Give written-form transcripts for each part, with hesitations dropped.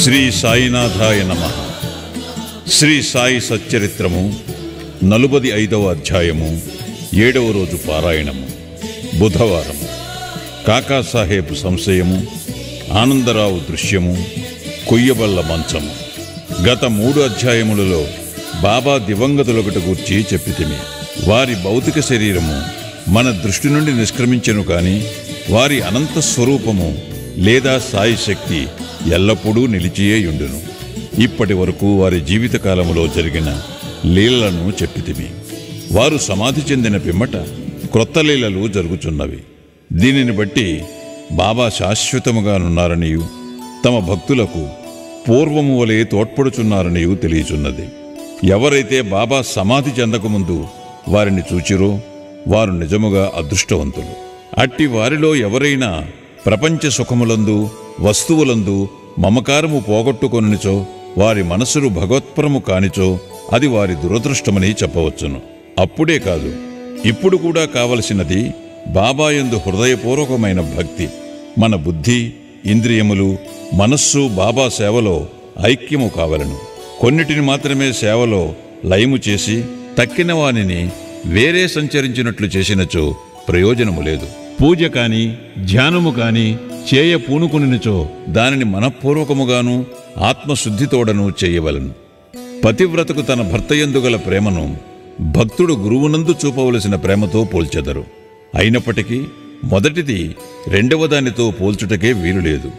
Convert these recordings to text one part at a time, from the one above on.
శ్రీ సాయినాథాయ నమః. శ్రీ సాయి సచ్చరిత్రము 45వ అధ్యాయము 7వ రోజు పారాయణము. బుధవారము. కాకాసాహెబ్ సంశయము, ఆనందరావు దృశ్యము, కొయ్యబల్ల మంచము. గత 3 అధ్యాయములలో బాబా దివంగతులొకట గూర్చి చెప్పితిమి. వారి భౌతిక శరీరము మన దృష్టి నుండి నిష్క్రమించెను కాని వారి అనంత స్వరూపము లేదా సాయి శక్తి ఎల్లప్పుడూ నిలిచియేయుండును. ఇప్పటి వరకు వారి జీవితకాలములో జరిగిన లీలలను చెప్పితిమి. వారు సమాధి చెందిన పిమ్మట క్రొత్త లీలలు జరుగుచున్నవి. దీనిని బట్టి బాబా శాశ్వతముగానున్నారనియు తమ భక్తులకు పూర్వము వలె తోడ్పడుచున్నారనియు తెలియచున్నది. ఎవరైతే బాబా సమాధి చెందకముందు వారిని చూచిరో వారు నిజముగా అదృష్టవంతులు. అట్టి వారిలో ఎవరైనా ప్రపంచ సుఖములందు వస్తువులందు మమకారము పోగొట్టుకొనిచో వారి మనసులు భగవత్పరము కానిచో అది వారి దురదృష్టమని చెప్పవచ్చును. అప్పుడే కాదు, ఇప్పుడు కూడా కావలసినది బాబాయందు హృదయపూర్వకమైన భక్తి. మన బుద్ధి, ఇంద్రియములు, మనస్సు బాబా సేవలో ఐక్యము కావలను. కొన్నిటిని మాత్రమే సేవలో లయము చేసి తక్కిన వానిని వేరే సంచరించినట్లు చేసినచో ప్రయోజనము లేదు. పూజ కాని ధ్యానము కాని చేయ పూనుకునిచో దానిని మనఃపూర్వకముగాను ఆత్మశుద్ధితోడను చేయవలను. పతివ్రతకు తన భర్తయందు గల ప్రేమను భక్తుడు గురువునందు చూపవలసిన ప్రేమతో పోల్చెదరు. అయినప్పటికీ మొదటిది రెండవ దానితో పోల్చుటకే వీలులేదు.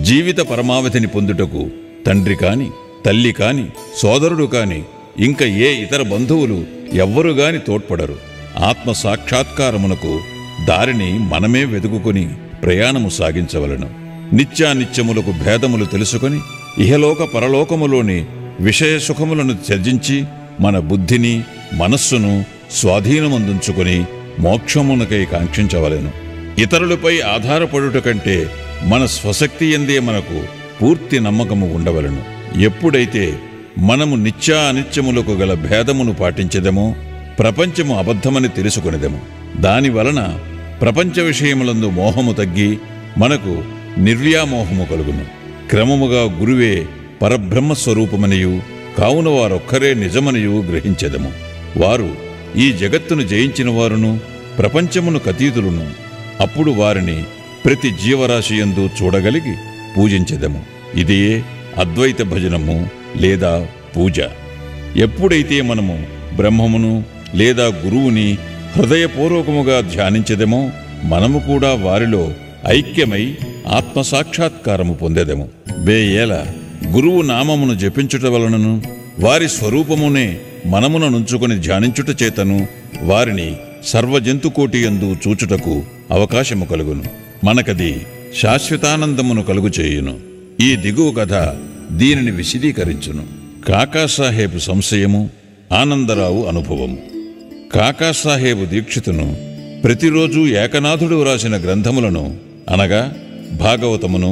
జీవిత పరమావధిని పొందుటకు తండ్రి కాని, తల్లి కాని, సోదరుడు కాని, ఇంకా ఏ ఇతర బంధువులు ఎవ్వరుగాని తోడ్పడరు. ఆత్మ సాక్షాత్కారమునకు దారిని మనమే వెతుకుని ప్రయాణము సాగించవలను. నిత్యానిత్యములకు భేదములు తెలుసుకొని ఇహలోక పరలోకములోని విషయ సుఖములను త్యజించి మన బుద్ధిని, మనస్సును స్వాధీనమందుంచుకొని మోక్షమునకై కాంక్షించవలెను. ఇతరులపై ఆధారపడుట కంటే మన స్వశక్తి యందే మనకు పూర్తి నమ్మకము ఉండవలను. ఎప్పుడైతే మనము నిత్యానిత్యములకు గల భేదమును పాటించెదమో ప్రపంచము అబద్ధమని తెలుసుకొనిదెము. దానివలన ప్రపంచ విషయములందు మోహము తగ్గి మనకు నిర్వ్యామోహము కలుగును. క్రమముగా గురువే పరబ్రహ్మస్వరూపమనియు కావున వారొక్కరే నిజమనియు గ్రహించెదము. వారు ఈ జగత్తును జయించిన వారును ప్రపంచమును కతీతులను. అప్పుడు వారిని ప్రతి జీవరాశియందు చూడగలిగి పూజించెదము. ఇదియే అద్వైత భజనము లేదా పూజ. ఎప్పుడైతే మనము బ్రహ్మమును లేదా గురువుని హృదయపూర్వకముగా ధ్యానించెదమో మనము కూడా వారిలో ఐక్యమై ఆత్మసాక్షాత్కారము పొందెదము. వేయేల గురువు నామమును జపించుట వలనను వారి స్వరూపమునే మనమున నుంచుకొని ధ్యానించుట చేతను వారిని సర్వజంతుకోటి యందు చూచుటకు అవకాశము కలుగును. మనకది శాశ్వతానందమును కలుగు చేయును. ఈ దిగువ కథ దీనిని విశదీకరించును. కాకాసాహెబ్ సంశయము, ఆనందరావు అనుభవము. కాకాసాహెబ్ దీక్షితును ప్రతిరోజు ఏకనాథుడు వ్రాసిన గ్రంథములను అనగా భాగవతమును,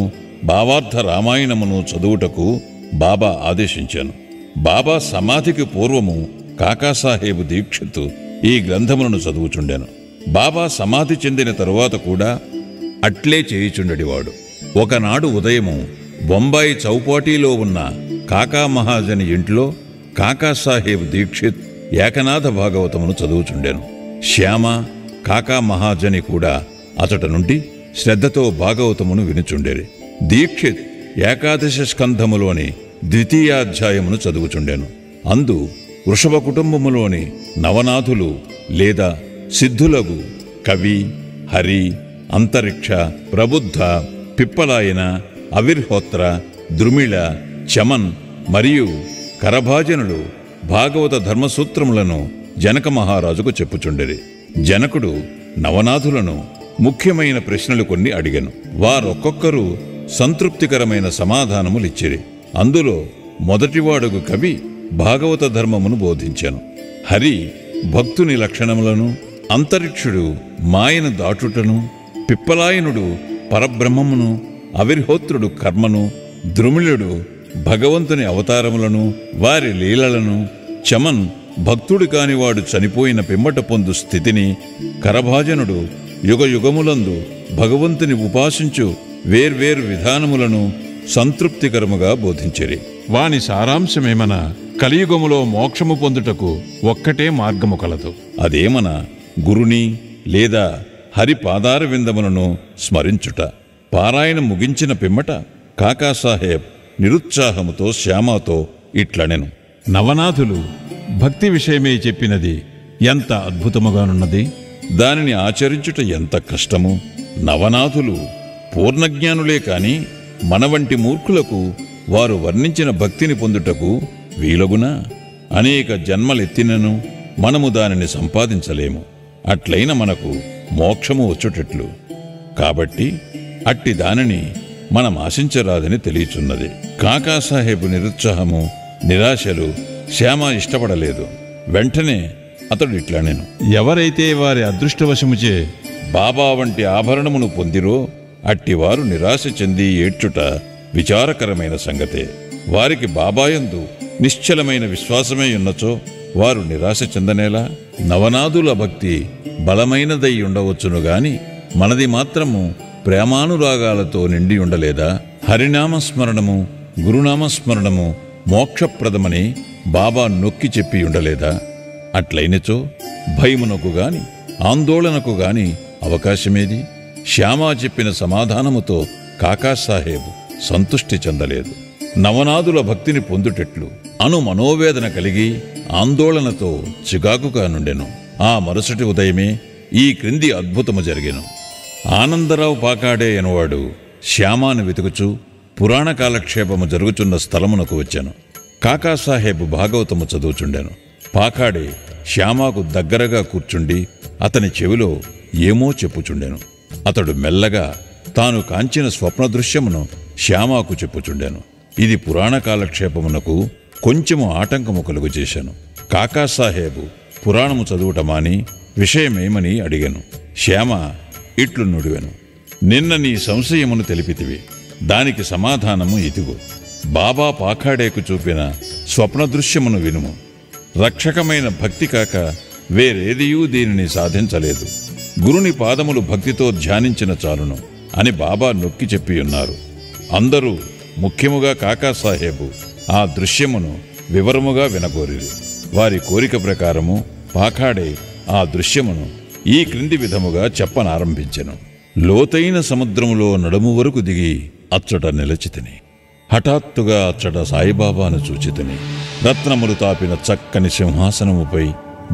భావార్థ రామాయణమును చదువుటకు బాబా ఆదేశించాను. బాబా సమాధికి పూర్వము కాకాసాహెబ్ దీక్షితు ఈ గ్రంథములను చదువుచుండెను. బాబా సమాధి చెందిన తరువాత కూడా అట్లే చేయుచుండెడివాడు. ఒకనాడు ఉదయము బొంబాయి చౌపాటీలో ఉన్న కాకా మహాజని ఇంట్లో కాకాసాహెబ్ దీక్షిత్ ఏకనాథ భాగవతమును చదువుచుండెను. శ్యామ, కాకా మహాజని కూడా అతట నుండి శ్రద్ధతో భాగవతమును వినుచుండేరి. దీక్షిత్ ఏకాదశ స్కంధములోని ద్వితీయాధ్యాయమును చదువుచుండెను. అందు వృషభ కుటుంబములోని నవనాథులు లేదా సిద్ధులగు కవి, హరి, అంతరిక్ష, ప్రబుద్ధ, పిప్పలాయన, అవిర్హోత్ర, ద్రుమిళ, చమన్ మరియు కరభాజనులు భాగవత ధర్మసూత్రములను జనక మహారాజుకు చెప్పుచుండెరి. జనకుడు నవనాథులను ముఖ్యమైన ప్రశ్నలు కొన్ని అడిగెను. వారొక్కొక్కరు సంతృప్తికరమైన సమాధానములిచ్చిరి. అందులో మొదటివాడుగు కవి భాగవత ధర్మమును బోధించెను. హరి భక్తుని లక్షణములను, అంతరిక్షుడు మాయను దాటుటను, పిప్పలాయనుడు పరబ్రహ్మమును, అవిర్హోత్రుడు కర్మను, ద్రుమిళుడు భగవంతుని అవతారములను వారి లీలలను, చమన్ భక్తుడు కానివాడు చనిపోయిన పిమ్మట పొందు స్థితిని, కరభాజనుడు యుగయుగములందు భగవంతుని ఉపాసించు వేర్వేరు విధానములను సంతృప్తికరముగా బోధించిరి. వాని సారాంశమేమన కలియుగములో మోక్షము పొందుటకు ఒక్కటే మార్గము కలదు. అదేమన గురుని లేదా హరిపాదార విందములను స్మరించుట. పారాయణ ముగించిన పిమ్మట కాకాసాహెబ్ నిరుత్సాహముతో శ్యామాతో ఇట్లనెను. నవనాథులు భక్తి విషయమే చెప్పినది ఎంత అద్భుతముగానున్నది. దానిని ఆచరించుట ఎంత కష్టము. నవనాథులు పూర్ణజ్ఞానులే కాని మన వంటి మూర్ఖులకు వారు వర్ణించిన భక్తిని పొందుటకు వీలగునా? అనేక జన్మలెత్తినను మనము దానిని సంపాదించలేము. అట్లైన మనకు మోక్షము వచ్చుటట్లు. కాబట్టి అట్టి దానిని మనం ఆశించరాదని తెలియచున్నది. కాకాసాహెబు నిరుత్సాహము, నిరాశలు శ్యామ ఇష్టపడలేదు. వెంటనే అతడు ఇట్లనెను. ఎవరైతే వారి అదృష్టవశముచే బాబా వంటి ఆభరణమును పొందిరో అట్టివారు నిరాశ చెంది ఏడ్చుట విచారకరమైన సంగతే. వారికి బాబాయందు నిశ్చలమైన విశ్వాసమే ఉన్నచో వారు నిరాశ చెందనేలా? నవనాథుల భక్తి బలమైనదై ఉండవచ్చును గాని మనది మాత్రము ప్రేమానురాగాలతో నిండి ఉండలేదా? హరినామస్మరణము, గురునామస్మరణము మోక్షప్రదమని బాబా నొక్కి చెప్పి ఉండలేదా? అట్లయినచో భయమునకు గాని ఆందోళనకు గాని అవకాశమేది? శ్యామా చెప్పిన సమాధానముతో కాకాసాహెబ్ సంతుష్టి చెందలేదు. నవనాథుల భక్తిని పొందుటెట్లు అను మనోవేదన కలిగి ఆందోళనతో చికాకుగా నుండెను. ఆ మరుసటి ఉదయమే ఈ క్రింది అద్భుతము జరిగెను. ఆనందరావు పాకాడే అనువాడు శ్యామాను వెతుకుచూ పురాణ కాలక్షేపము జరుగుచున్న స్థలమునకు వచ్చాను. కాకాసాహెబ్ భాగవతము చదువుచుండెను. పాకాడే శ్యామాకు దగ్గరగా కూర్చుండి అతని చెవిలో ఏమో చెప్పుచుండెను. అతడు మెల్లగా తాను కాంచిన స్వప్న దృశ్యమును శ్యామాకు చెప్పుచుండెను. ఇది పురాణ కాలక్షేపమునకు కొంచెము ఆటంకము కలుగు చేశాను. కాకాసాహెబు పురాణము చదువుటమాని విషయమేమని అడిగెను. శ్యామ ఇట్లు నుడివెను. నిన్న నీ సంశయమును తెలిపితివి. దానికి సమాధానము ఇదిగో. బాబా పాఖాడేకు చూపిన స్వప్న దృశ్యమును వినుము. రక్షకమైన భక్తి కాక వేరేదియూ దీనిని సాధించలేదు. గురుని పాదములు భక్తితో ధ్యానించిన చాలును అని బాబా నొక్కి చెప్పియున్నారు. అందరూ ముఖ్యముగా కాకాసాహెబు ఆ దృశ్యమును వివరముగా వినగోరిరు. వారి కోరిక ప్రకారము పాఖాడే ఆ దృశ్యమును ఈ క్రింది విధముగా చెప్పనారంభించెను. లోతైన సముద్రములో నడుము వరకు దిగి అచ్చట నిలచితిని. హఠాత్తుగా అచ్చట సాయిబాబాను చూచితిని. రత్నములు తాపిన చక్కని సింహాసనముపై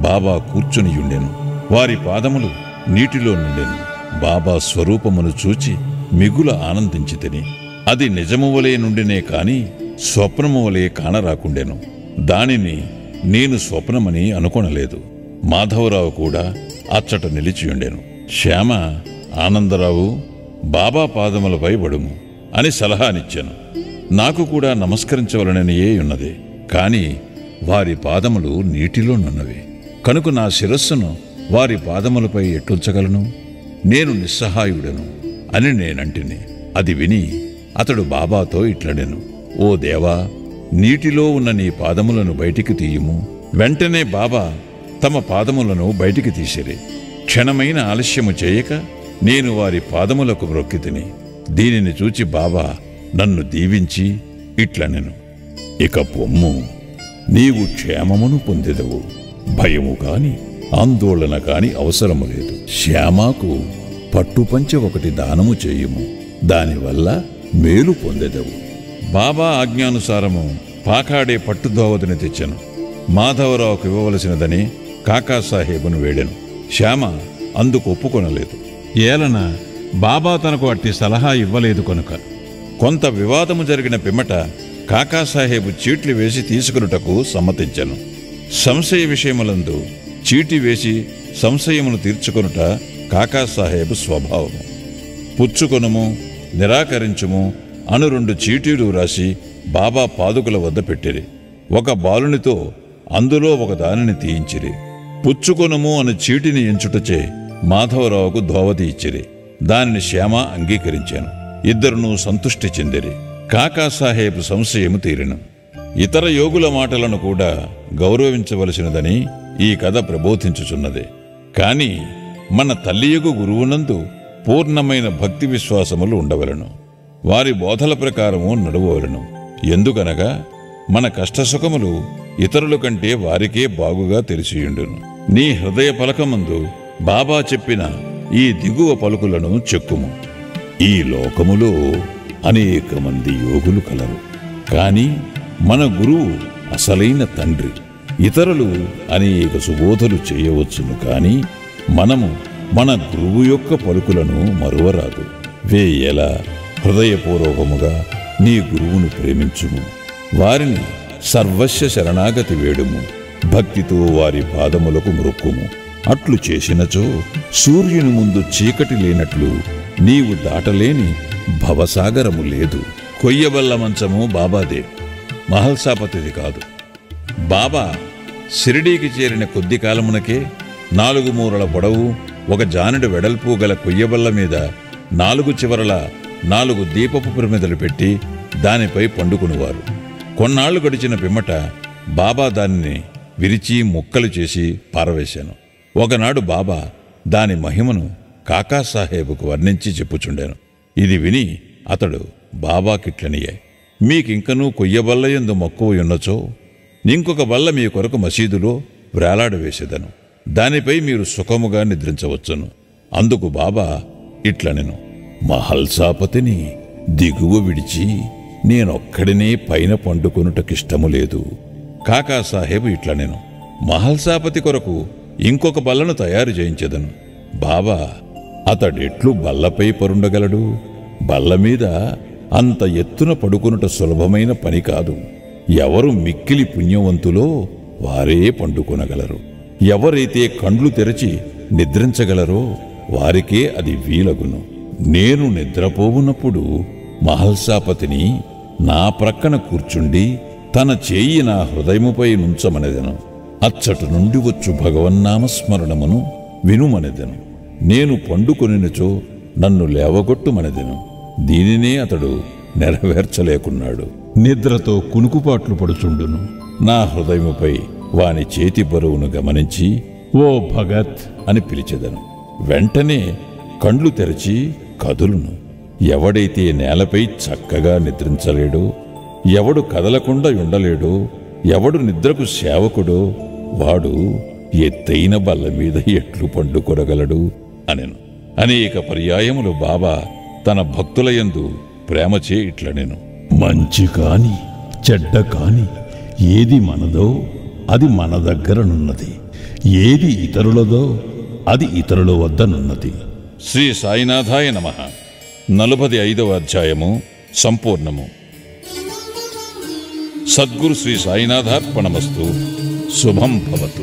బాబా కూర్చునియుండెను. వారి పాదములు నీటిలో నుండెను. బాబా స్వరూపమును చూచి మిగుల ఆనందించితిని. అది నిజము వలె నుండినే కాని స్వప్నము వలె కానరాకుండెను. దానిని నేను స్వప్నమని అనుకొనలేదు. మాధవరావు కూడా అచ్చట నిలిచియుండెను. శ్యామ, ఆనందరావు, బాబా పాదములపై పడుము అని సలహానిచ్చాను. నాకు కూడా నమస్కరించవలననియే ఉన్నది. కాని వారి పాదములు నీటిలోనున్నవి కనుక నా శిరస్సును వారి పాదములపై ఎట్లుంచగలను? నేను నిస్సహాయుడను అని నేనంటిని. అది విని అతడు బాబాతో ఇట్లనెను. ఓ దేవా, నీటిలో ఉన్న నీ పాదములను బయటికి తీయుము. వెంటనే బాబా తమ పాదములను బయటికి తీసిరి. క్షణమైన ఆలస్యము చేయక నేను వారి పాదములకు మ్రొక్కితిని. దీనిని చూచి బాబా నన్ను దీవించి ఇట్లనెను. ఇక పొమ్ము, నీవు క్షేమమును పొందెదవు. భయము కాని ఆందోళన కాని అవసరము లేదు. శ్యామాకు పట్టుపంచె ఒకటి దానము చేయుము. దానివల్ల మేలు పొందెదవు. బాబా ఆజ్ఞానుసారము పాఖాడే పట్టుదోవతిని తెచ్చెను. మాధవరావుకు ఇవ్వవలసినదని కాకాసాహెబును వేడెను. శ్యామ అందుకు ఒప్పుకొనలేదు. ఏలన బాబా తనకు అట్టి సలహా ఇవ్వలేదు కనుక. కొంత వివాదము జరిగిన పిమ్మట కాకాసాహెబు చీట్లు వేసి తీసుకునుటకు సమ్మతించెను. సంశయ విషయములందు చీటి వేసి సంశయమును తీర్చుకొనుట కాకాసాహెబు స్వభావము. పుచ్చుకొనుము, నిరాకరించుము అను 2 చీటీలు రాసి బాబా పాదుకల వద్ద పెట్టిరి. ఒక బాలునితో అందులో ఒక దానిని తీయించిరి. పుచ్చుకొనుము అను చీటిని ఎంచుటచే మాధవరావుకు ధోవతి ఇచ్చిరి. దానిని శ్యామ అంగీకరించాను. ఇద్దరును సంతుష్టి చెందిరి. కాకాసాహెబు సంశయము తీరిను. ఇతర యోగుల మాటలను కూడా గౌరవించవలసినదని ఈ కథ ప్రబోధించుచున్నది. కాని మన తల్లియగు గురువునందు పూర్ణమైన భక్తి విశ్వాసములు ఉండవలను. వారి బోధల ప్రకారము నడువవలను. ఎందుకనగా మన కష్టసుఖములు ఇతరుల కంటే వారికే బాగుగా తెలిసియుండును. నీ హృదయ పలకమందు బాబా చెప్పిన ఈ దిగువ పలుకులను చెక్కుము. ఈ లోకములో అనేక మంది యోగులు కలరు, కాని మన గురువు అసలైన తండ్రి. ఇతరులు అనేక సుబోధలు చేయవచ్చును, కాని మనము మన గురువు యొక్క పలుకులను మరువరాదు. వేయేలా హృదయపూర్వకముగా నీ గురువును ప్రేమించుము. వారిని సర్వస్వ శరణాగతి వేడుము. భక్తితో వారి పాదములకు మ్రొక్కుము. అట్లు చేసినచో సూర్యుని ముందు చీకటి లేనట్లు నీవు దాటలేని భవసాగరము లేదు. కొయ్యబల్ల మంచము బాబాదే, మహల్సాపతిది కాదు. బాబా షిరిడీకి చేరిన కొద్ది కాలమునకే 4 మూరల పొడవు 1 జానెడు వెడల్పు గల కొయ్యబల్ల మీద 4 చివరల 4 దీపపు ప్రమిదలు పెట్టి దానిపై పండుకునివారు. కొన్నాళ్లు గడిచిన పిమ్మట బాబా దానిని విరిచి ముక్కలు చేసి పారవేశాను. ఒకనాడు బాబా దాని మహిమను కాకాసాహేబుకు వర్ణించి చెప్పుచుండెను. ఇది విని అతడు బాబాకిట్లనియే, మీకింకనూ కొయ్యబల్లయందు మక్కువ ఉన్నచో ఇంకొక బల్ల మీ కొరకు మసీదులో వ్రేలాడవేసేదను. దానిపై మీరు సుఖముగా నిద్రించవచ్చును. అందుకు బాబా ఇట్లనెను, మహల్సాపతిని దిగువ విడిచి నేనొక్కడినే పైన పండుకొనుటకిష్టము లేదు. కాకాసాహేబు ఇట్లనెను, మహల్సాపతి కొరకు ఇంకొక బల్లను తయారు చేయించెదను. బాబా, అతడెట్లు బల్లపై పరుండగలడు? బల్ల మీద అంత ఎత్తున పడుకొనుట సులభమైన పని కాదు. ఎవరు మిక్కిలి పుణ్యవంతులో వారే పండుకొనగలరు. ఎవరైతే కండ్లు తెరచి నిద్రించగలరో వారికే అది వీలగును. నేను నిద్రపోవునప్పుడు మహల్సాపతిని నా ప్రక్కన కూర్చుండి తన చేయి నా హృదయముపై నుంచమనెదను. అచ్చటు నుండి వచ్చు భగవన్నామస్మరణమును వినుమనెదను. నేను పండుకొనినచో నన్ను లేవగొట్టుమనెదను. దీనినే అతడు నెరవేర్చలేకున్నాడు. నిద్రతో కునుకుపాట్లు పడుచుండును. నా హృదయముపై వాని చేతి బరువును గమనించి ఓ భగత్ అని పిలిచెదను. వెంటనే కండ్లు తెరచి కదులును. ఎవడైతే నేలపై చక్కగా నిద్రించలేడో, ఎవడు కదలకుండా ఉండలేడో, ఎవడు నిద్రకు సేవకుడో వాడు ఎత్తైన బల్ల మీద ఎట్లు పండుకొనగలడు అనెను. అనేక పర్యాయములు బాబా తన భక్తులయందు ప్రేమచే ఇట్లనెను, మంచి కాని చెడ్డ కాని ఏది మనదో అది మన దగ్గరనున్నది, ఏది ఇతరులదో అది ఇతరుల వద్దనున్నది. శ్రీ సాయినాథాయ నమః. 45వ అధ్యాయము సంపూర్ణము. సద్గురు శ్రీ సాయినాథార్పణమస్తు. శుభం భవతు.